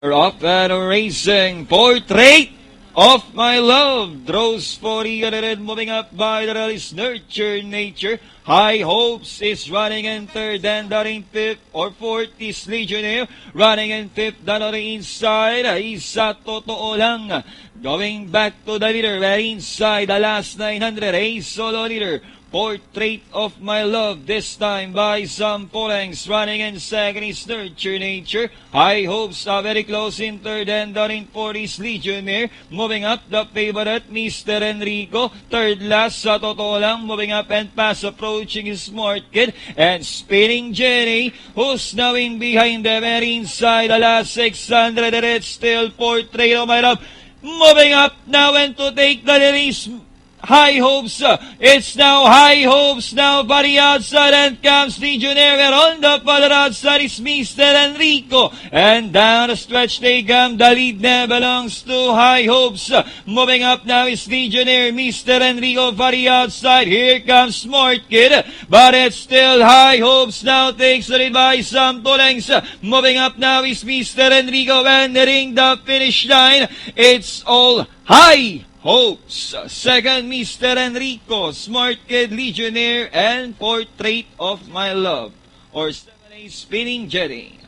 We're up and racing. Portrait of My Love. Draws 40 and moving up by the release Nurture Nature. High Hopes is running in third and in fifth or fourth is Legionnaire. Running in fifth down on the inside. Isa Totoo Lang. Going back to the leader. Very inside the last 900. A solo leader. Portrait of My Love, this time by Sam Polengs. Running in second is Nurture Nature. High Hopes are very close in third and down in fourth is Legionnaire. Moving up the favorite, Mr. Enrico. Third last, sa Totoo Lang. Moving up and pass, approaching is Smart Kid. And Spinning Jenny, who's now in behind them and inside the last 600. And it's still Portrait of My Love. Moving up now and to take the release. High Hopes, it's now High Hopes now by the outside and comes Legionnaire on the further outside is Mr. Enrico and down the stretch they come, the lead now belongs to High Hopes. Moving up now is Legionnaire, Mr. Enrico by the outside, here comes Smart Kid, but it's still High Hopes now takes the lead by Sam Polengs. Moving up now is Mr. Enrico entering the finish line, it's all High Hopes. Second, Mr. Enrico, Smart Kid, Legionnaire, and Portrait of My Love. Or 7A Spinning Jetty.